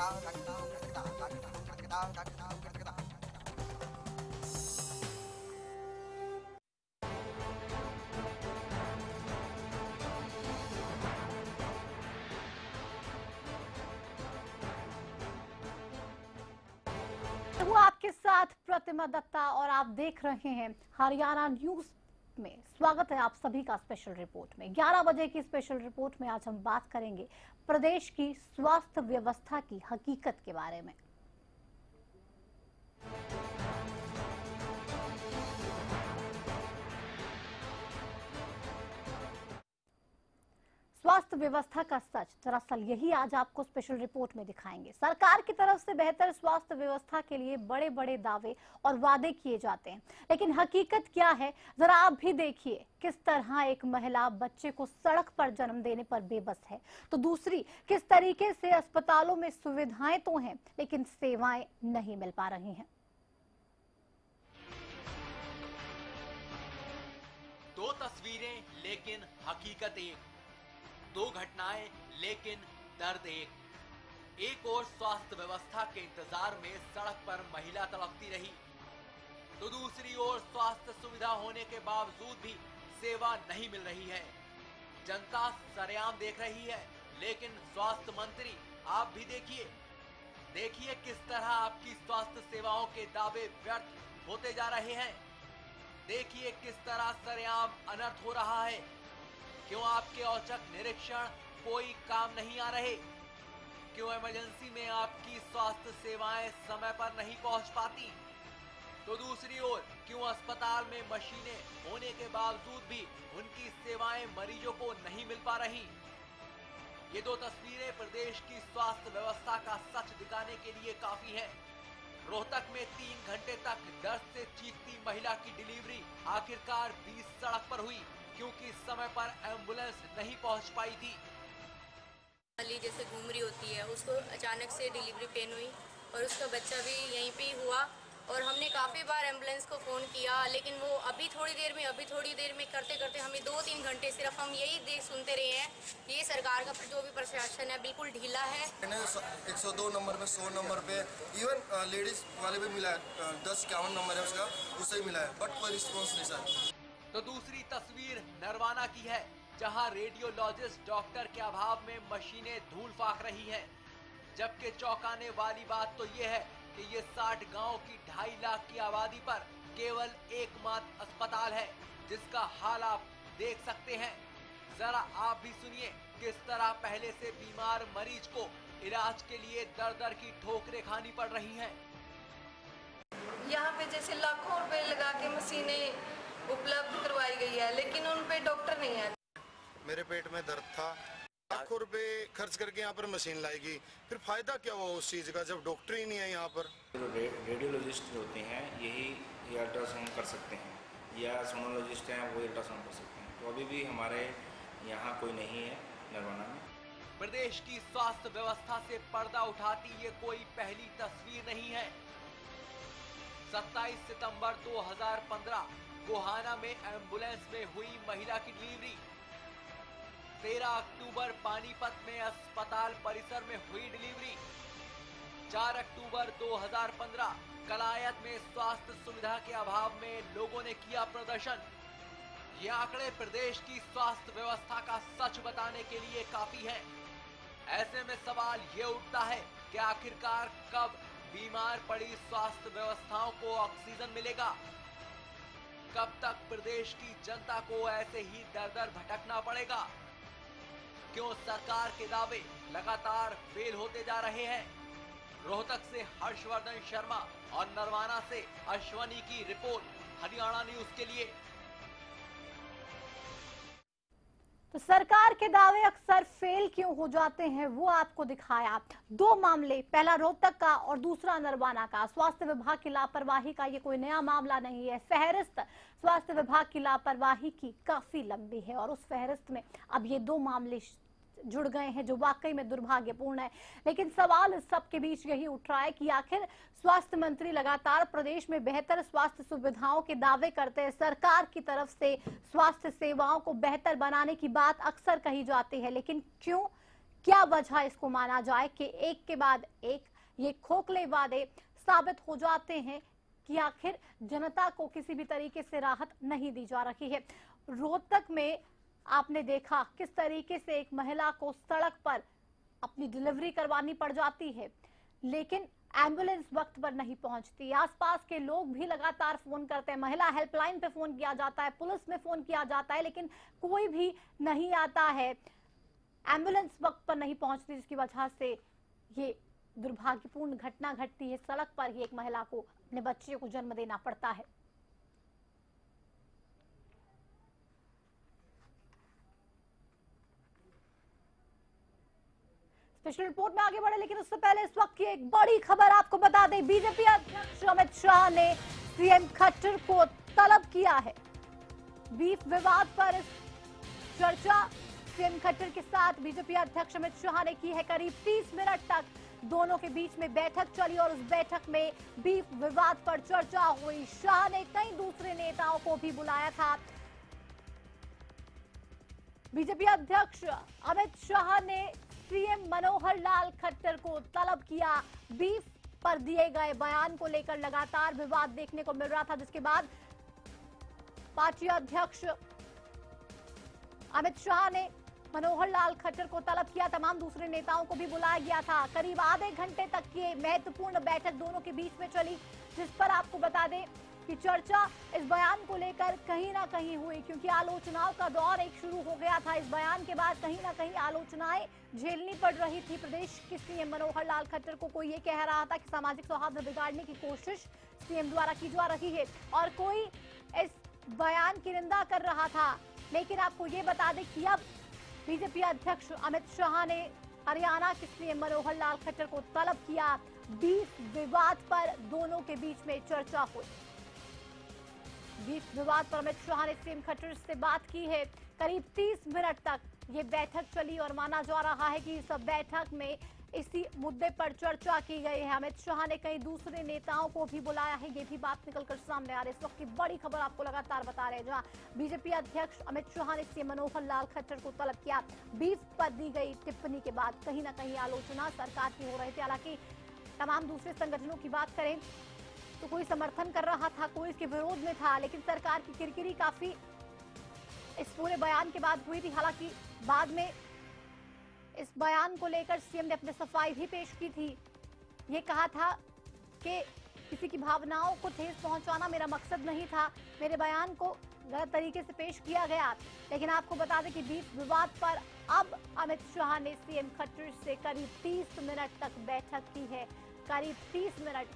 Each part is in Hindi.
हूँ आपके साथ प्रतिमा दत्ता और आप देख रहे हैं हरियाणा न्यूज में। स्वागत है आप सभी का स्पेशल रिपोर्ट में। 11 बजे की स्पेशल रिपोर्ट में आज हम बात करेंगे प्रदेश की स्वास्थ्य व्यवस्था की हकीकत के बारे में। स्वास्थ्य व्यवस्था का सच, दरअसल यही आज आपको स्पेशल रिपोर्ट में दिखाएंगे। सरकार की तरफ से बेहतर स्वास्थ्य व्यवस्था के लिए बड़े बड़े दावे और वादे किए जाते हैं, लेकिन हकीकत क्या है जरा आप भी देखिए। किस तरह एक महिला बच्चे को सड़क पर जन्म देने पर बेबस है, तो दूसरी किस तरीके से अस्पतालों में सुविधाएं तो हैं लेकिन सेवाएं नहीं मिल पा रही हैं। दो तस्वीरें लेकिन हकीकत एक, दो घटनाएं लेकिन दर्द एक ओर स्वास्थ्य व्यवस्था के इंतजार में सड़क पर महिला तड़पती रही, तो दूसरी ओर स्वास्थ्य सुविधा होने के बावजूद भी सेवा नहीं मिल रही है। जनता सरेआम देख रही है, लेकिन स्वास्थ्य मंत्री आप भी देखिए किस तरह आपकी स्वास्थ्य सेवाओं के दावे व्यर्थ होते जा रहे हैं। देखिए किस तरह सरेआम अनर्थ हो रहा है। क्यों आपके औचक निरीक्षण कोई काम नहीं आ रहे? क्यों इमरजेंसी में आपकी स्वास्थ्य सेवाएं समय पर नहीं पहुंच पाती? तो दूसरी ओर क्यों अस्पताल में मशीनें होने के बावजूद भी उनकी सेवाएं मरीजों को नहीं मिल पा रही? ये दो तस्वीरें प्रदेश की स्वास्थ्य व्यवस्था का सच दिखाने के लिए काफी है। रोहतक में 3 घंटे तक दर्द से चीखती महिला की डिलीवरी आखिरकार बीच सड़क पर हुई, क्योंकि समय पर एम्बुलेंस नहीं पहुंच पाई थी। जैसे घूम रही होती है, उसको अचानक से डिलीवरी पेन हुई और उसका बच्चा भी यहीं पे ही हुआ। और हमने काफ़ी बार एम्बुलेंस को फ़ोन किया, लेकिन वो अभी थोड़ी देर में करते करते हमें 2-3 घंटे सिर्फ हम यही सुनते रहे हैं। ये सरकार का जो भी प्रशासन है बिल्कुल ढीला है। 102 नंबर पे, 100 नंबर पे, इवन लेडीज वाले भी मिला है, 10-51 नंबर है उसका, उससे ही मिला है, बट कोई रिस्पॉन्स नहीं सर। तो दूसरी तस्वीर नरवाना की है, जहां रेडियोलॉजिस्ट डॉक्टर के अभाव में मशीनें धूल फाक रही हैं। जबकि चौंकाने वाली बात तो ये है कि ये 60 गांव की 2.5 लाख की आबादी पर केवल एकमात्र अस्पताल है, जिसका हाल आप देख सकते हैं। जरा आप भी सुनिए किस तरह पहले से बीमार मरीज को इलाज के लिए दर की ठोकरें खानी पड़ रही हैं। यहाँ पे जैसे लाखों रुपए लगा के मशीनें उपलब्ध करवाई गई है, लेकिन उन पे डॉक्टर नहीं है। मेरे पेट में दर्द था, लाखों रुपए खर्च करके यहाँ पर मशीन लाएगी, फिर फायदा क्या हुआ उस चीज़ का जब डॉक्टर ही नहीं है यहाँ पर। रेडियोलॉजिस्ट होते हैं यही अल्ट्रासाउंड कर सकते हैं, या सोनोलॉजिस्ट हैं वो अल्ट्रासाउंड कर सकते हैं। तो अभी भी हमारे यहाँ कोई नहीं है नरवाना में। प्रदेश की स्वास्थ्य व्यवस्था से पर्दा उठाती ये कोई पहली तस्वीर नहीं है। 27 सितंबर 2015 गोहाना में एम्बुलेंस में हुई महिला की डिलीवरी। 13 अक्टूबर पानीपत में अस्पताल परिसर में हुई डिलीवरी। 4 अक्टूबर 2015 कलायत में स्वास्थ्य सुविधा के अभाव में लोगों ने किया प्रदर्शन। ये आंकड़े प्रदेश की स्वास्थ्य व्यवस्था का सच बताने के लिए काफी हैं। ऐसे में सवाल ये उठता है कि आखिरकार कब बीमार पड़ी स्वास्थ्य व्यवस्थाओं को ऑक्सीजन मिलेगा? कब तक प्रदेश की जनता को ऐसे ही दर भटकना पड़ेगा? क्यों सरकार के दावे लगातार फेल होते जा रहे हैं? रोहतक से हर्षवर्धन शर्मा और नरवाना से अश्वनी की रिपोर्ट, हरियाणा न्यूज के लिए। तो सरकार के दावे अक्सर फेल क्यों हो जाते हैं वो आपको दिखाया। 2 मामले, पहला रोहतक का और दूसरा नरवाना का। स्वास्थ्य विभाग की लापरवाही का ये कोई नया मामला नहीं है। फहरिस्त स्वास्थ्य विभाग की लापरवाही की काफी लंबी है और उस फहरिस्त में अब ये 2 मामले जुड़ गए हैं जो वाकई में दुर्भाग्यपूर्ण है। लेकिन सवाल इस सब के बीच यही उठ रहा है कि आखिर स्वास्थ्य मंत्री लगातार प्रदेश में बेहतर स्वास्थ्य सुविधाओं के दावे करते हैं। सरकार की तरफ से स्वास्थ्य सेवाओं को बेहतर बनाने की बात अक्सर कही जाती है, लेकिन क्यों क्या वजह इसको माना जाए कि एक के बाद एक ये खोखले वादे साबित हो जाते हैं कि आखिर जनता को किसी भी तरीके से राहत नहीं दी जा रही है। रोहतक में आपने देखा किस तरीके से एक महिला को सड़क पर अपनी डिलीवरी करवानी पड़ जाती है, लेकिन एम्बुलेंस वक्त पर नहीं पहुंचती। आसपास के लोग भी लगातार फोन करते हैं, महिला हेल्पलाइन पे फोन किया जाता है, पुलिस में फोन किया जाता है, लेकिन कोई भी नहीं आता है। एम्बुलेंस वक्त पर नहीं पहुंचती, जिसकी वजह से ये दुर्भाग्यपूर्ण घटना घटती है। सड़क पर ही एक महिला को अपने बच्चे को जन्म देना पड़ता है। स्पेशल रिपोर्ट में आगे बढ़े, लेकिन उससे पहले इस वक्त की एक बड़ी खबर आपको बता दें। बीजेपी अध्यक्ष अमित शाह ने सीएम खट्टर को तलब किया है। बीफ विवाद पर चर्चा सीएम खट्टर के साथ बीजेपी अध्यक्ष अमित शाह ने की है। करीब 30 मिनट तक दोनों के बीच में बैठक चली और उस बैठक में बीफ विवाद पर चर्चा हुई। शाह ने कई दूसरे नेताओं को भी बुलाया था। बीजेपी अध्यक्ष अमित शाह ने सीएम मनोहर लाल खट्टर को तलब किया। बीफ पर दिए गए बयान को लेकर लगातार विवाद देखने को मिल रहा था, जिसके बाद पार्टी अध्यक्ष अमित शाह ने मनोहर लाल खट्टर को तलब किया। तमाम दूसरे नेताओं को भी बुलाया गया था। करीब आधे घंटे तक ये महत्वपूर्ण बैठक दोनों के बीच में चली, जिस पर आपको बता दें कि चर्चा इस बयान को लेकर कहीं ना कहीं हुई, क्योंकि आलोचनाओं का दौर एक शुरू हो गया था। इस बयान के बाद कहीं ना कहीं आलोचनाएं झेलनी पड़ रही थी प्रदेश के सीएम मनोहर लाल खट्टर को। कोई ये कह रहा था कि सामाजिक सौहार्द बिगाड़ने की कोशिश सीएम द्वारा की जा रही है, और कोई इस बयान की निंदा कर रहा था। लेकिन आपको ये बता दें कि अब बीजेपी अध्यक्ष अमित शाह ने हरियाणा के सीएम मनोहर लाल खट्टर को तलब किया। बीफ विवाद पर दोनों के बीच में चर्चा हुई। बीफ विवाद पर अमित शाह ने सीएम खट्टर से बात की है। करीब 30 मिनट तक ये बैठक चली और माना जा रहा है कि इस बैठक में इसी मुद्दे पर चर्चा की गई है। अमित शाह ने कई दूसरे नेताओं को भी बुलाया है, ये भी बात निकलकर सामने आ रही है। इस वक्त की बड़ी खबर आपको लगातार बता रहे हैं, जहां बीजेपी अध्यक्ष अमित शाह ने सीएम मनोहर लाल खट्टर को तलब किया। बीफ पर दी गई टिप्पणी के बाद कहीं ना कहीं आलोचना सरकार की हो रही थी। हालांकि तमाम दूसरे संगठनों की बात करें तो कोई समर्थन कर रहा था, कोई इसके विरोध में था, लेकिन सरकार की किरकिरी काफी इस पूरे बयान के बाद हुई थी। हालांकि बाद में इस बयान को लेकर सीएम ने अपनी सफाई भी पेश की थी। ये कहा था कि किसी की भावनाओं को ठेस पहुंचाना मेरा मकसद नहीं था, मेरे बयान को गलत तरीके से पेश किया गया। लेकिन आपको बता दें कि बीफ विवाद पर अब अमित शाह ने सीएम खट्टर से करीब 30 मिनट तक बैठक की है। करीब 30 मिनट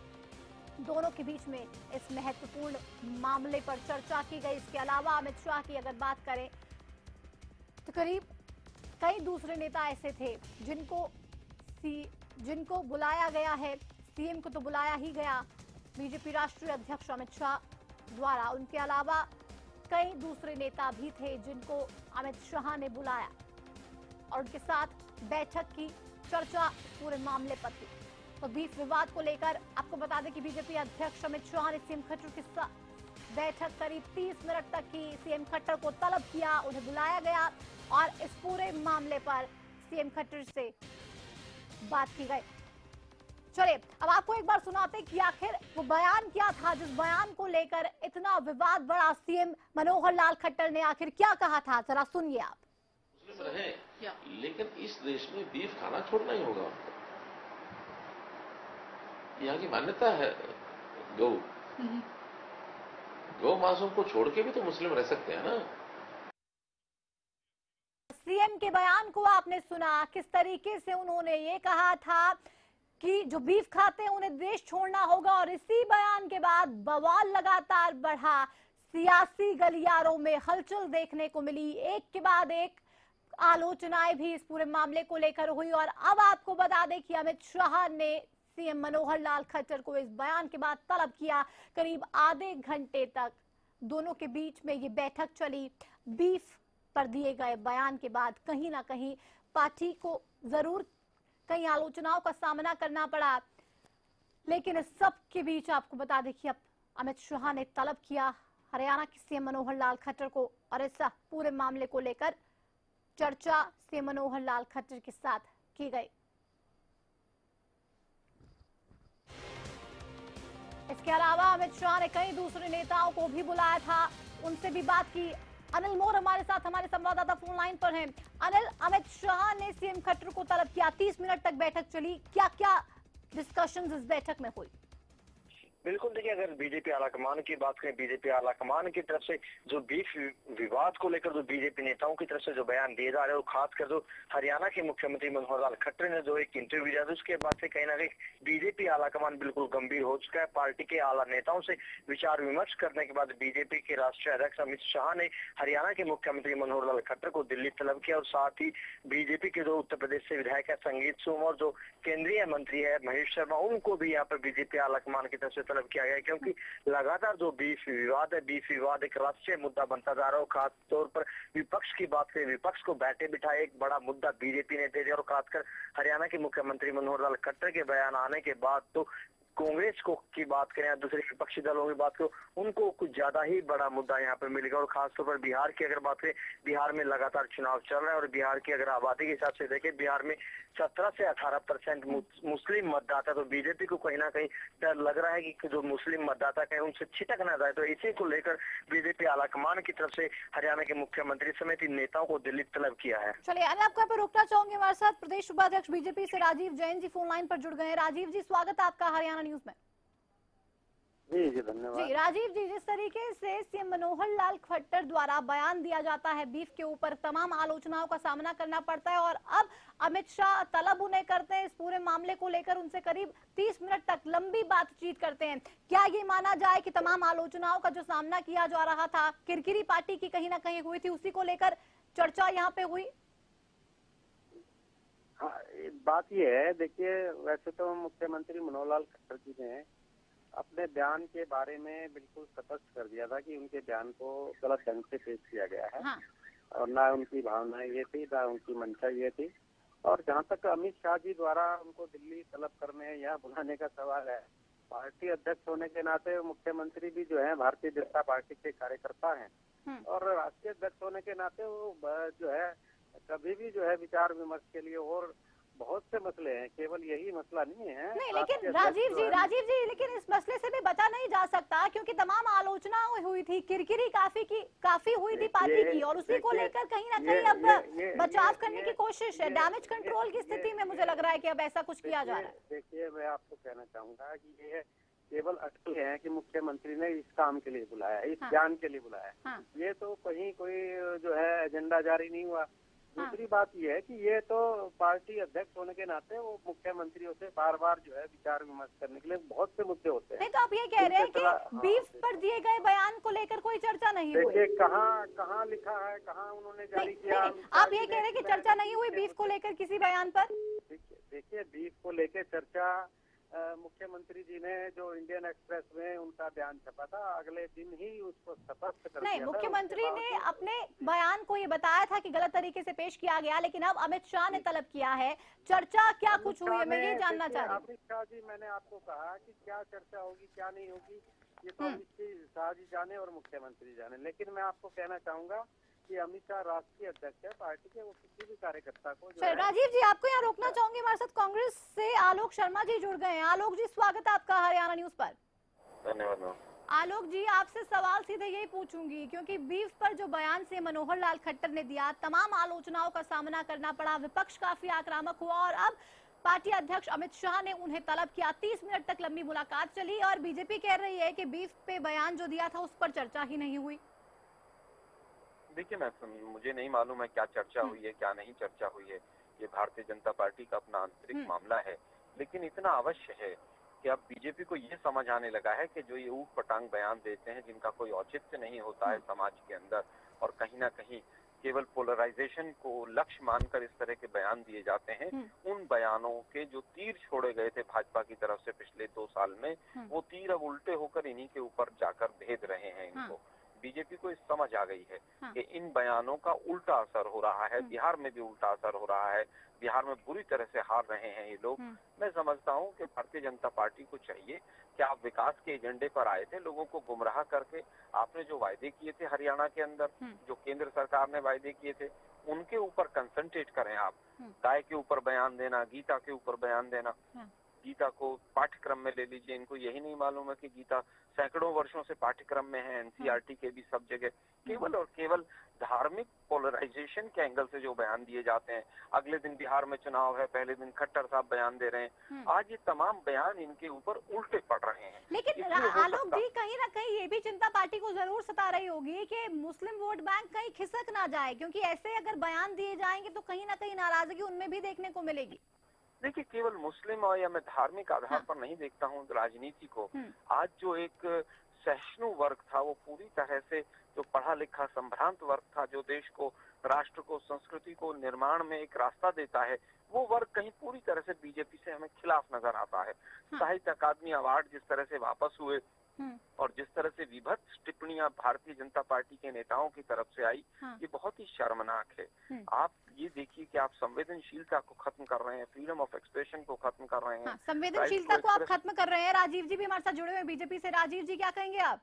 दोनों के बीच में इस महत्वपूर्ण मामले पर चर्चा की गई। इसके अलावा अमित शाह की अगर बात करें तो करीब कई दूसरे नेता ऐसे थे जिनको बुलाया गया है। सीएम को तो बुलाया ही गया बीजेपी राष्ट्रीय अध्यक्ष अमित शाह द्वारा। उनके अलावा कई दूसरे नेता भी थे जिनको अमित शाह ने बुलाया और उनके साथ बैठक की, चर्चा पूरे मामले पर थी। तो बीफ विवाद को लेकर आपको बता दें कि बीजेपी अध्यक्ष अमित शाह ने सीएम खट्टर के साथ बैठक करीब 30 मिनट तक की। सीएम खट्टर को तलब किया, उन्हें बुलाया गया और इस पूरे मामले पर सीएम खट्टर से बात की गई। चलिए अब आपको एक बार सुनाते कि आखिर वो बयान क्या था जिस बयान को लेकर इतना विवाद बढ़ा। सीएम मनोहर लाल खट्टर ने आखिर क्या कहा था, जरा सुनिए आप। मुस्लिम रहे, लेकिन इस देश में बीफ खाना छोड़ना ही होगा उनको। यहाँ की मान्यता है गौ मांसों को छोड़ के भी तो मुस्लिम रह सकते हैं ना। सीएम के बयान को आपने सुना, किस तरीके से उन्होंने ये कहा था कि जो बीफ खाते हैं उन्हें देश छोड़ना होगा, और इसी बयान के बाद बवाल लगातार बढ़ा। सियासी गलियारों में हलचल देखने को मिली, एक के बाद एक आलोचनाएं भी इस पूरे मामले को लेकर हुई। और अब आपको बता दें कि अमित शाह ने सीएम मनोहर लाल खट्टर को इस बयान के बाद तलब किया। करीब आधे घंटे तक दोनों के बीच में ये बैठक चली। बीफ पर दिए गए बयान के बाद कहीं ना कहीं पार्टी को जरूर कई आलोचनाओं का सामना करना पड़ा, लेकिन इस सब के बीच आपको बता दें कि अब अमित शाह ने तलब किया हरियाणा के सीएम मनोहर लाल खट्टर को, और इस पूरे मामले को लेकर चर्चा सीएम मनोहर लाल खट्टर के साथ की गई। इसके अलावा अमित शाह ने कई दूसरे नेताओं को भी बुलाया था, उनसे भी बात की। अनिल मोर हमारे साथ, हमारे संवाददाता फोन लाइन पर हैं। अनिल, अमित शाह ने सीएम खट्टर को तलब किया, 30 मिनट तक बैठक चली, क्या क्या डिस्कशंस इस बैठक में हुई? बिल्कुल, देखिए अगर बीजेपी आलाकमान की बात करें, बीजेपी आलाकमान की तरफ से जो बीफ विवाद को लेकर जो बीजेपी नेताओं की तरफ से जो बयान दिए जा रहे हैं, वो खासकर जो हरियाणा के मुख्यमंत्री मनोहर लाल खट्टर ने जो एक इंटरव्यू दिया था, उसके बाद से कहीं ना कहीं बीजेपी आलाकमान बिल्कुल गंभीर हो चुका है। पार्टी के आला नेताओं से विचार विमर्श करने के बाद बीजेपी के राष्ट्रीय अध्यक्ष अमित शाह ने हरियाणा के मुख्यमंत्री मनोहर लाल खट्टर को दिल्ली तलब किया और साथ ही बीजेपी के जो उत्तर प्रदेश से विधायक है संगीत सोम और जो केंद्रीय मंत्री है महेश शर्मा, उनको भी यहाँ पर बीजेपी आलाकमान की तरफ से तलब किया गया, क्योंकि लगातार जो बीफ विवाद है, बीफ विवाद एक राष्ट्रीय मुद्दा बनता जा रहा है। खास तौर पर विपक्ष की बात करें, विपक्ष को बैठे बिठाए एक बड़ा मुद्दा बीजेपी ने दे दिया और खासकर हरियाणा के मुख्यमंत्री मनोहर लाल खट्टर के बयान आने के बाद तो कांग्रेस को की बात करें या दूसरे विपक्षी दलों की बात करो, उनको कुछ ज्यादा ही बड़ा मुद्दा यहाँ पर मिलेगा। और खासतौर पर बिहार की अगर बात करें, बिहार में लगातार चुनाव चल रहा है और बिहार की अगर आबादी के हिसाब से देखें, बिहार में 17 से 18% मुस्लिम मतदाता, तो बीजेपी को कहीं ना कहीं डर लग रहा है कि जो मुस्लिम मतदाता कहीं उनसे छिटक ना जाए। तो इसी को लेकर बीजेपी आलाकमान की तरफ से हरियाणा के मुख्यमंत्री समेत इन नेताओं को दिल्ली तलब किया है। चलिए, अनिल आपको यहाँ पर रोकना चाहूंगी। हमारे साथ प्रदेश उपाध्यक्ष बीजेपी से राजीव जैन जी फोन लाइन पर जुड़ गए हैं। राजीव जी, स्वागत है आपका हरियाणा न्यूज में। जी धन्यवाद। जी राजीव जी, जिस तरीके से सीएम मनोहर लाल खट्टर द्वारा बयान दिया जाता है, बीफ के ऊपर तमाम आलोचनाओं का सामना करना पड़ता है और अब अमित शाह तलब उन्हें करते हैं, इस पूरे मामले को लेकर उनसे करीब 30 मिनट तक लंबी बातचीत करते हैं। क्या ये माना जाए कि तमाम आलोचनाओं का जो सामना किया जा रहा था, किरकिरी पार्टी की कहीं ना कहीं हुई थी, उसी को लेकर चर्चा यहाँ पे हुई? हाँ, बात ये है, देखिए वैसे तो मुख्यमंत्री मनोहर लाल खट्टर जी ने अपने बयान के बारे में बिल्कुल स्पष्ट कर दिया था कि उनके बयान को गलत ढंग से पेश किया गया है। हाँ। और ना उनकी भावनाएं ये थी, ना उनकी मंशा ये थी। और जहाँ तक अमित शाह जी द्वारा उनको दिल्ली तलब करने या बुलाने का सवाल है, पार्टी अध्यक्ष होने के नाते मुख्यमंत्री भी जो है भारतीय जनता पार्टी के कार्यकर्ता हैं और राष्ट्रीय अध्यक्ष होने के नाते वो जो है कभी भी जो है विचार विमर्श के लिए, और बहुत से मसले हैं, केवल यही मसला नहीं है। नहीं, लेकिन राजीव जी लेकिन इस मसले से भी बचा नहीं जा सकता, क्योंकि तमाम आलोचना हुई थी, किरकिरी काफी हुई थी पार्टी की, और उसी को लेकर कहीं ना कहीं अब बचाव करने की कोशिश है, डैमेज कंट्रोल की स्थिति में मुझे लग रहा है कि अब ऐसा कुछ किया जा रहा है। देखिए, मैं आपको कहना चाहूंगा कि ये केवल अटल है कि मुख्यमंत्री ने इस काम के लिए बुलाया, इस बयान के लिए बुलाया। ये तो कहीं कोई जो है एजेंडा जारी नहीं हुआ। दूसरी बात यह है कि ये तो पार्टी अध्यक्ष होने के नाते वो मुख्यमंत्रियों से बार बार जो है विचार विमर्श करने के लिए बहुत से मुद्दे होते हैं। नहीं, तो आप ये कह रहे हैं कि बीफ पर दिए गए बयान को लेकर कोई चर्चा नहीं हुई? देखिए, कहाँ लिखा है, कहाँ उन्होंने जारी किया? आप ये कह रहे हैं कि चर्चा नहीं हुई बीफ को लेकर किसी बयान पर? देखिए, बीफ को लेकर चर्चा मुख्यमंत्री जी ने जो इंडियन एक्सप्रेस में उनका बयान छपा था, अगले दिन ही उसको स्पष्ट कर दिया। नहीं, मुख्यमंत्री ने अपने बयान को ये बताया था कि गलत तरीके से पेश किया गया, लेकिन अब अमित शाह ने तलब किया है। चर्चा क्या कुछ हुई है, मैं ये जानना चाह रही हूँ। अमित शाह जी, मैंने आपको कहा कि क्या चर्चा होगी क्या नहीं होगी ये तो अमित शाह जी जाने और मुख्यमंत्री जाने, लेकिन मैं आपको कहना चाहूंगा कि अमित शाह राष्ट्रीय अध्यक्ष है पार्टी के, वो किसी भी कार्यकर्ता को राजीव जी, आपको यहाँ रोकना चाहूंगी। हमारे साथ कांग्रेस से आलोक शर्मा जी जुड़ गए हैं। आलोक जी, स्वागत है आपका हरियाणा न्यूज पर। धन्यवाद। आलोक जी, आपसे सवाल सीधे यही पूछूंगी, क्योंकि बीफ पर जो बयान से मनोहर लाल खट्टर ने दिया, तमाम आलोचनाओं का सामना करना पड़ा, विपक्ष काफी आक्रामक हुआ और अब पार्टी अध्यक्ष अमित शाह ने उन्हें तलब किया। 30 मिनट तक लंबी मुलाकात चली और बीजेपी कह रही है कि बीफ पे बयान जो दिया था उस पर चर्चा ही नहीं हुई। देखिए, मुझे नहीं मालूम है क्या चर्चा हुई है, क्या नहीं चर्चा हुई है। ये भारतीय जनता पार्टी का अपना आंतरिक मामला है, लेकिन इतना अवश्य है कि अब बीजेपी को ये समझ आने लगा है कि जो ये ऊट पटांग बयान देते हैं, जिनका कोई औचित्य नहीं होता है समाज के अंदर, और कहीं ना कहीं केवल पोलराइजेशन को लक्ष्य मानकर इस तरह के बयान दिए जाते हैं, उन बयानों के जो तीर छोड़े गए थे भाजपा की तरफ से पिछले 2 साल में, वो तीर अब उल्टे होकर इन्हीं के ऊपर जाकर भेद रहे हैं इनको। बीजेपी को इस समझ आ गई है कि इन बयानों का उल्टा असर हो रहा है, बिहार में भी उल्टा असर हो रहा है, बिहार में बुरी तरह से हार रहे हैं ये लोग। मैं समझता हूं कि भारतीय जनता पार्टी को चाहिए कि आप विकास के एजेंडे पर आए थे, लोगों को गुमराह करके आपने जो वायदे किए थे हरियाणा के अंदर, जो केंद्र सरकार ने वायदे किए थे, उनके ऊपर कंसंट्रेट करें आप। गाय के ऊपर बयान देना, गीता के ऊपर बयान देना, गीता को पाठ्यक्रम में ले लीजिए। इनको यही नहीं मालूम है कि गीता सैकड़ों वर्षों से पाठ्यक्रम में है, एनसीईआरटी के भी सब जगह। केवल और केवल धार्मिक पोलराइजेशन के एंगल से जो बयान दिए जाते हैं। अगले दिन बिहार में चुनाव है, पहले दिन खट्टर साहब बयान दे रहे हैं। आज ये तमाम बयान इनके ऊपर उल्टे पड़ रहे हैं। लेकिन आलोक जी, कहीं ना कहीं ये भी चिंता पार्टी को जरूर सता रही होगी कि मुस्लिम वोट बैंक कहीं खिसक ना जाए, क्योंकि ऐसे अगर बयान दिए जाएंगे तो कहीं ना कहीं नाराजगी उनमें भी देखने को मिलेगी। देखिए, केवल मुस्लिम और या मैं धार्मिक आधार पर नहीं देखता हूँ राजनीति को। आज जो एक सहिष्णु वर्ग था, वो पूरी तरह से जो पढ़ा लिखा संभ्रांत वर्ग था, जो देश को, राष्ट्र को, संस्कृति को निर्माण में एक रास्ता देता है, वो वर्ग कहीं पूरी तरह से बीजेपी से हमें खिलाफ नजर आता है। साहित्य अकादमी अवार्ड जिस तरह से वापस हुए और जिस तरह से विभत्स टिप्पणियां भारतीय जनता पार्टी के नेताओं की तरफ से आई, ये बहुत ही शर्मनाक है। आप ये देखिए कि आप संवेदनशीलता को खत्म कर रहे हैं, फ्रीडम ऑफ एक्सप्रेशन को खत्म कर रहे हैं। संवेदनशीलता को आप खत्म कर रहे हैं। राजीव जी भी हमारे साथ जुड़े हुए हैं बीजेपी से। राजीव जी, क्या कहेंगे आप?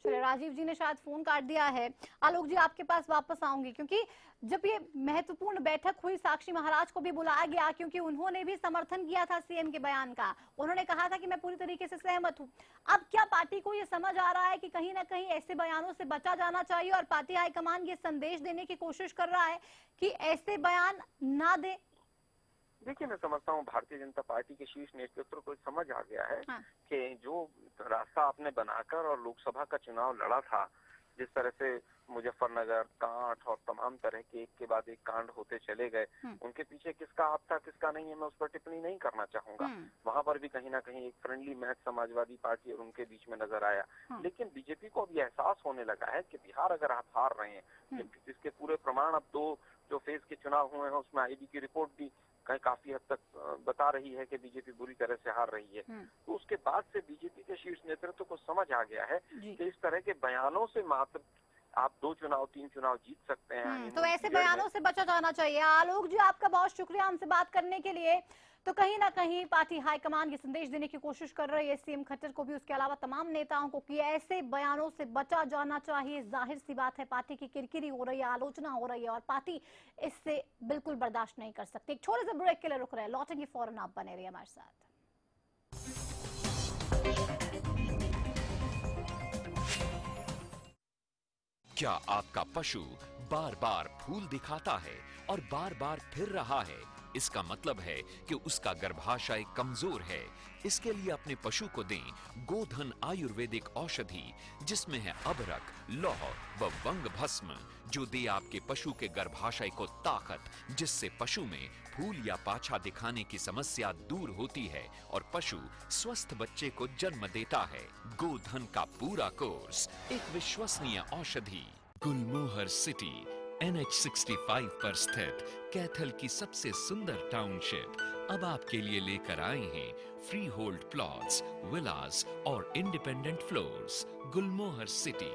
चलिए, राजीव जी ने शायद फोन काट दिया है। आलोक जी, आपके पास वापस आऊंगी, क्योंकि जब ये महत्वपूर्ण बैठक हुई, साक्षी महाराज को भी बुलाया गया, क्योंकि उन्होंने भी समर्थन किया था सीएम के बयान का। उन्होंने कहा था कि मैं पूरी तरीके से सहमत हूं। अब क्या पार्टी को ये समझ आ रहा है कि कहीं ना कहीं ऐसे बयानों से बचा जाना चाहिए और पार्टी हाईकमान ये संदेश देने की कोशिश कर रहा है कि ऐसे बयान ना दे? देखिए, मैं समझता हूँ भारतीय जनता पार्टी के शीर्ष नेतृत्व को समझ आ गया है कि जो रास्ता आपने बनाकर और लोकसभा का चुनाव लड़ा था, जिस तरह से मुजफ्फरनगर, कांठ और तमाम तरह के एक के बाद एक कांड होते चले गए, उनके पीछे किसका हाथ था किसका नहीं है, मैं उस पर टिप्पणी नहीं करना चाहूंगा। वहां पर भी कहीं ना कहीं एक फ्रेंडली मैच समाजवादी पार्टी और उनके बीच में नजर आया। लेकिन बीजेपी को अब ये एहसास होने लगा है कि बिहार अगर आप हार रहे हैं, जिसके पूरे प्रमाण अब 2 जो फेज के चुनाव हुए हैं उसमें आईबी की रिपोर्ट भी कहीं काफी हद तक बता रही है कि बीजेपी बुरी तरह से हार रही है। तो उसके बाद से बीजेपी के शीर्ष नेतृत्व को समझ आ गया है कि इस तरह के बयानों से मात्र आप 2 चुनाव 3 चुनाव जीत सकते हैं। तो ऐसे बयानों से बचा जाना चाहिए। आलोक जी, आपका बहुत शुक्रिया हमसे बात करने के लिए। तो कहीं ना कहीं पार्टी हाईकमान ये संदेश देने की कोशिश कर रही है सीएम खट्टर को भी, उसके अलावा तमाम नेताओं को, कि ऐसे बयानों से बचा जाना चाहिए। जाहिर सी बात है, पार्टी की किरकिरी हो रही है, आलोचना हो रही है और पार्टी इससे बिल्कुल बर्दाश्त नहीं कर सकती। एक छोटे से ब्रेक के लिए रुक रहे हैं, लौटेंगे फौरन, आप बने रहिए हमारे साथ। क्या आपका पशु बार बार फूल दिखाता है और बार बार फिर रहा है? इसका मतलब है कि उसका गर्भाशय कमजोर है। इसके लिए अपने पशु को दें गोधन आयुर्वेदिक औषधि, जिसमें है अबरक, लौह व वंग भस्म, जो दे आपके पशु के गर्भाशय को ताकत, जिससे पशु में फूल या पाछा दिखाने की समस्या दूर होती है और पशु स्वस्थ बच्चे को जन्म देता है। गोधन का पूरा कोर्स, एक विश्वसनीय औषधि। गुलमोहर सिटी NH65 पर स्थित कैथल की सबसे सुंदर टाउनशिप अब आपके लिए लेकर आए हैं फ्री होल्ड प्लॉट्स, विलास और independent floors. Gulmohar city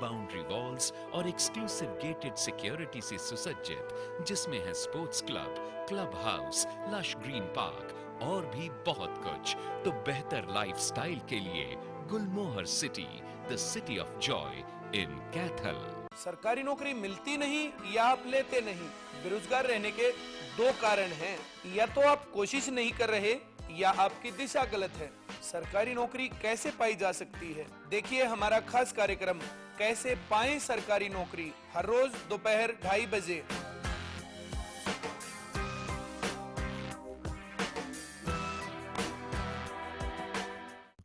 boundary walls और एक्सक्लूसिव गेटेड सिक्योरिटी से सुसज्जित, जिसमें है sports club, club house, lush green park और भी बहुत कुछ। तो बेहतर लाइफस्टाइल के लिए Gulmohar city, the city of joy in Kaithal. सरकारी नौकरी मिलती नहीं या आप लेते नहीं, बेरोजगार रहने के 2 कारण हैं। या तो आप कोशिश नहीं कर रहे या आपकी दिशा गलत है। सरकारी नौकरी कैसे पाई जा सकती है? देखिए हमारा खास कार्यक्रम कैसे पाएं सरकारी नौकरी, हर रोज दोपहर 2:30 बजे।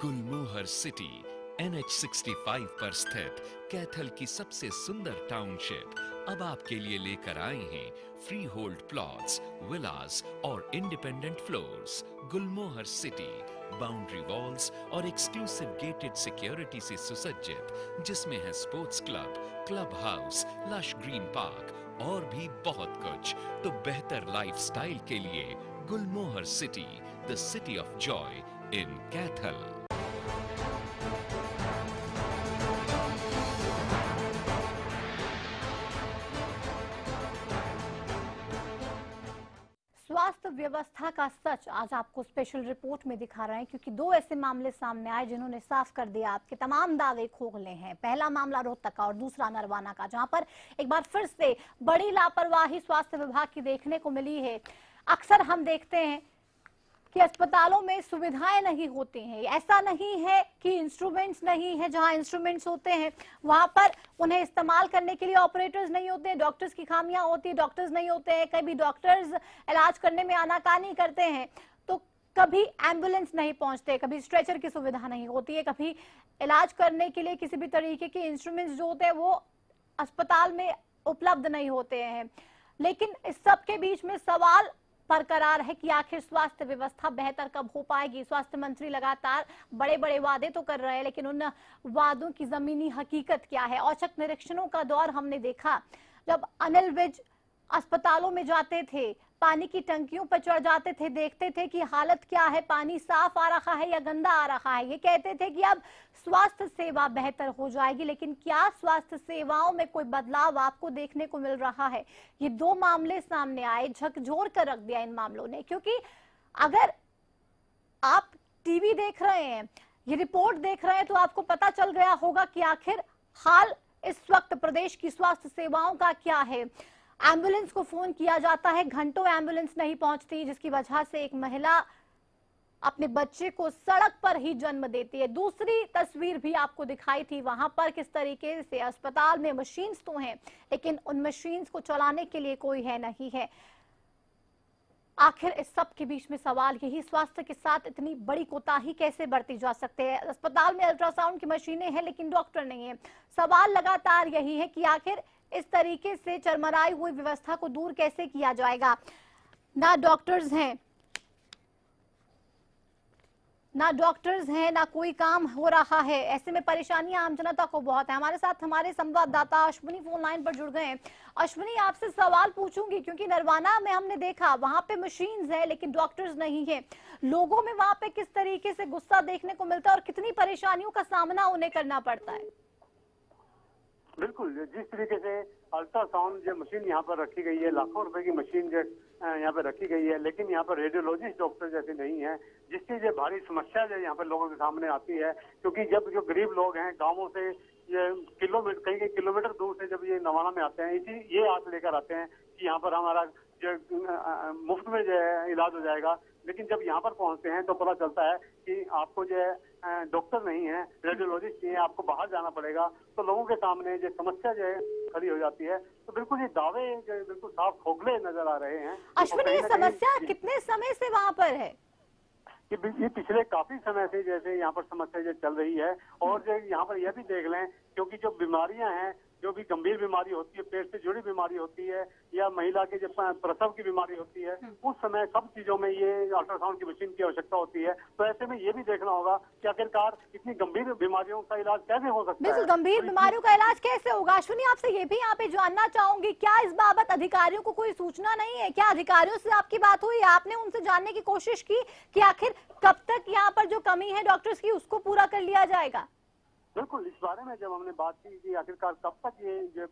गुलमोहर सिटी NH65 पर स्थित कैथल की सबसे सुंदर टाउनशिप अब आपके लिए लेकर आए हैं फ्री होल्ड प्लॉट्स, विलास और independent floors. Gulmohar city boundary walls और एक्सक्लूसिव गेटेड सिक्योरिटी से सुसज्जित, जिसमें है sports club, club house, lush green park और भी बहुत कुछ। तो बेहतर लाइफस्टाइल के लिए Gulmohar city, the city of joy in Kaithal. स्वास्थ्य व्यवस्था का सच आज आपको स्पेशल रिपोर्ट में दिखा रहे हैं, क्योंकि दो ऐसे मामले सामने आए जिन्होंने साफ कर दिया आपके तमाम दावे खोखले हैं। पहला मामला रोहतक का और दूसरा नरवाना का, जहां पर एक बार फिर से बड़ी लापरवाही स्वास्थ्य विभाग की देखने को मिली है। अक्सर हम देखते हैं कि अस्पतालों में सुविधाएं नहीं होती हैं। ऐसा नहीं है कि इंस्ट्रूमेंट्स नहीं है, जहां इंस्ट्रूमेंट्स होते हैं वहां पर उन्हें इस्तेमाल करने के लिए ऑपरेटर्स नहीं होते हैं, डॉक्टर्स की खामियां होती है, डॉक्टर्स नहीं होते हैं, कभी डॉक्टर्स इलाज करने में आनाकानी करते हैं, तो कभी एम्बुलेंस नहीं पहुंचते, कभी स्ट्रेचर की सुविधा नहीं होती है, कभी इलाज करने के लिए किसी भी तरीके के इंस्ट्रूमेंट्स जो होते हैं वो अस्पताल में उपलब्ध नहीं होते हैं। लेकिन इस सब के बीच में सवाल बरकरार है कि आखिर स्वास्थ्य व्यवस्था बेहतर कब हो पाएगी। स्वास्थ्य मंत्री लगातार बड़े बड़े वादे तो कर रहे हैं, लेकिन उन वादों की जमीनी हकीकत क्या है। औचक निरीक्षणों का दौर हमने देखा, जब अनिल विज अस्पतालों में जाते थे, पानी की टंकियों पर चढ़ जाते थे, देखते थे कि हालत क्या है, पानी साफ आ रहा है या गंदा आ रहा है। ये कहते थे कि अब स्वास्थ्य सेवा बेहतर हो जाएगी, लेकिन क्या स्वास्थ्य सेवाओं में कोई बदलाव आपको देखने को मिल रहा है? ये दो मामले सामने आए, झकझोर कर रख दिया इन मामलों ने। क्योंकि अगर आप टीवी देख रहे हैं, ये रिपोर्ट देख रहे हैं, तो आपको पता चल गया होगा कि आखिर हाल इस वक्त प्रदेश की स्वास्थ्य सेवाओं का क्या है। एम्बुलेंस को फोन किया जाता है, घंटों एम्बुलेंस नहीं पहुंचती, जिसकी वजह से एक महिला अपने बच्चे को सड़क पर ही जन्म देती है। दूसरी तस्वीर भी आपको दिखाई थी, वहां पर किस तरीके से अस्पताल में मशीन्स तो हैं, लेकिन उन मशीन्स को चलाने के लिए कोई है नहीं है। आखिर इस सब के बीच में सवाल यही, स्वास्थ्य के साथ इतनी बड़ी कोताही कैसे बरती जा सकते हैं? अस्पताल में अल्ट्रासाउंड की मशीनें हैं लेकिन डॉक्टर नहीं है। सवाल लगातार यही है कि आखिर इस तरीके से चरमराई हुई व्यवस्था को दूर कैसे किया जाएगा। ना डॉक्टर्स हैं, ना कोई काम हो रहा है। ऐसे में परेशानियां आम जनता को बहुत है। हमारे साथ हमारे संवाददाता अश्विनी फोन लाइन पर जुड़ गए हैं। अश्विनी, आपसे सवाल पूछूंगी, क्योंकि नरवाना में हमने देखा वहां पे मशीन्स है लेकिन डॉक्टर्स नहीं है। लोगों में वहां पे किस तरीके से गुस्सा देखने को मिलता है और कितनी परेशानियों का सामना उन्हें करना पड़ता है? बिल्कुल, जिस तरीके से अल्ट्रासाउंड जो मशीन यहाँ पर रखी गई है, लाखों रुपए की मशीन जो यहाँ पर रखी गई है, लेकिन यहाँ पर रेडियोलॉजिस्ट डॉक्टर जैसे नहीं है, जिसकी जो भारी समस्या जो यहाँ पर लोगों के सामने आती है। क्योंकि जब जो गरीब लोग हैं गाँवों से ये कई किलोमीटर दूर से जब ये नवाना में आते हैं, ये आस लेकर आते हैं कि यहाँ पर हमारा जो मुफ्त में जो है इलाज हो जाएगा, लेकिन जब यहाँ पर पहुंचते हैं तो पता चलता है कि आपको जो है डॉक्टर नहीं है, रेडियोलॉजिस्ट नहीं है, आपको बाहर जाना पड़ेगा। तो लोगों के सामने जो समस्या जो है खड़ी हो जाती है। तो बिल्कुल ये दावे जो बिल्कुल साफ खोखले नजर आ रहे हैं। अश्विनी, ये समस्या कितने समय से वहाँ पर है? ये पिछले काफी समय से जैसे यहाँ पर समस्या जो चल रही है। और जो यहाँ पर यह भी देख लें, क्योंकि जो बीमारियां हैं, जो भी गंभीर बीमारी होती है, पेट से जुड़ी बीमारी होती है, या महिला के जब प्रसव की बीमारी होती है, उस समय सब चीजों में ये अल्ट्रासाउंड की मशीन की आवश्यकता होती है। तो ऐसे में ये भी देखना होगा कि आखिरकार इतनी गंभीर बीमारियों का इलाज कैसे हो सकता है। बिल्कुल, गंभीर बीमारियों का इलाज कैसे होगा? अश्विनी, आपसे ये भी यहाँ पे जानना चाहूंगी, क्या इस बाबत अधिकारियों को कोई सूचना नहीं है? क्या अधिकारियों से आपकी बात हुई? आपने उनसे जानने की कोशिश की कि आखिर कब तक यहाँ पर जो कमी है डॉक्टर्स की उसको पूरा कर लिया जाएगा? बिल्कुल, इस बारे में जब हमने बात की कि आखिरकार कब तक ये जो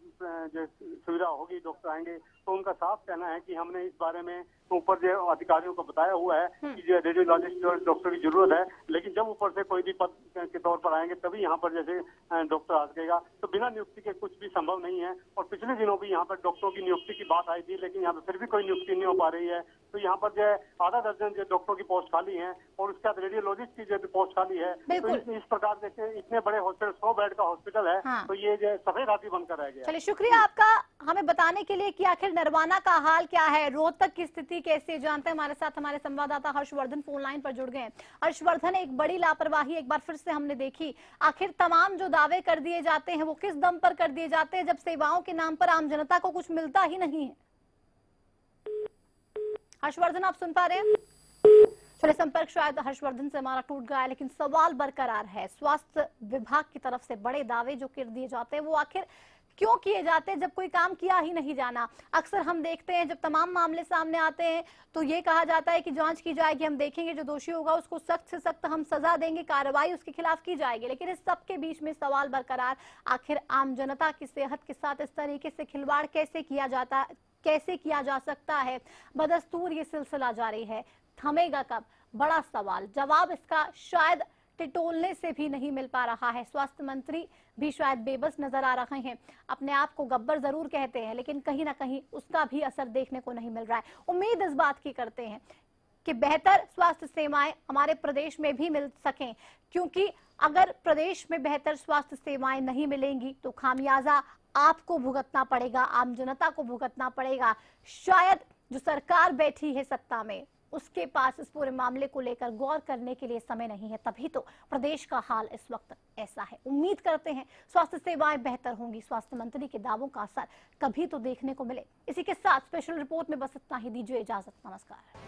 सुविधा होगी, डॉक्टर आएंगे, तो उनका साफ कहना है कि हमने इस बारे में ऊपर जो अधिकारियों को बताया हुआ है कि जो रेडियोलॉजिस्ट और डॉक्टर की जरूरत है, लेकिन जब ऊपर से कोई भी पद के तौर पर आएंगे तभी यहाँ पर जैसे डॉक्टर आ सकेगा। तो बिना नियुक्ति के कुछ भी संभव नहीं है। और पिछले दिनों भी यहाँ पर डॉक्टरों की नियुक्ति की बात आई थी, लेकिन यहाँ पर फिर भी कोई नियुक्ति नहीं हो पा रही है। तो यहाँ पर जो है आधा दर्जन जो डॉक्टरों की पोस्ट खाली है और उसके बाद रेडियोलॉजिस्ट की जो पोस्ट खाली है। तो इस प्रकार से इतने बड़े हॉस्पिटल, 100 बेड का हॉस्पिटल है, तो ये जो सफेद हाथी बनकर रह गया। चलिए, शुक्रिया आपका हमें बताने के लिए कि आखिर नरवाना का हाल क्या है, रोहतक की स्थिति कैसे जानते हैं। हमारे साथ हमारे संवाददाता हर्षवर्धन फोन लाइन पर जुड़ गए हैं। हर्षवर्धन, एक बड़ी लापरवाही एक बार फिर से हमने देखी। आखिर तमाम जो दावे कर दिए जाते हैं वो किस दम पर कर दिए जाते हैं, जब सेवाओं के नाम पर आम जनता को कुछ मिलता ही नहीं है? हर्षवर्धन, आप सुन पा रहे हैं? चलिए, संपर्क शायद हर्षवर्धन से हमारा टूट गया है, लेकिन सवाल बरकरार है। स्वास्थ्य विभाग की तरफ से बड़े दावे जो कर दिए जाते हैं वो आखिर क्यों किए जाते हैं, जब कोई काम किया ही नहीं जाना? अक्सर हम देखते हैं जब तमाम मामले सामने आते हैं तो ये कहा जाता है कि जांच की जाएगी, हम देखेंगे, जो दोषी होगा उसको सख्त से सख्त हम सजा देंगे, कार्रवाई उसके खिलाफ की जाएगी। लेकिन इस सब के बीच में सवाल बरकरार, आखिर आम जनता की सेहत के साथ इस तरीके से खिलवाड़ कैसे किया जाता है? कैसे किया जा सकता है? बदस्तूर ये सिलसिला जारी है, थमेगा कब? बड़ा सवाल। जवाब इसका शायद टिटोलने से भी नहीं मिल पा रहा है। स्वास्थ्य मंत्री भी शायद बेबस नजर आ रहे हैं। अपने आप को गब्बर जरूर कहते हैं, लेकिन कहीं ना कहीं उसका भी असर देखने को नहीं मिल रहा है। उम्मीद इस बात की करते हैं कि बेहतर स्वास्थ्य सेवाएं हमारे प्रदेश में भी मिल सकें, क्योंकि अगर प्रदेश में बेहतर स्वास्थ्य सेवाएं नहीं मिलेंगी तो खामियाजा आपको भुगतना पड़ेगा, आम जनता को भुगतना पड़ेगा। शायद जो सरकार बैठी है सत्ता में, उसके पास इस पूरे मामले को लेकर गौर करने के लिए समय नहीं है, तभी तो प्रदेश का हाल इस वक्त ऐसा है। उम्मीद करते हैं स्वास्थ्य सेवाएं बेहतर होंगी, स्वास्थ्य मंत्री के दावों का असर कभी तो देखने को मिले। इसी के साथ स्पेशल रिपोर्ट में बस इतना ही। दीजिए इजाजत, नमस्कार।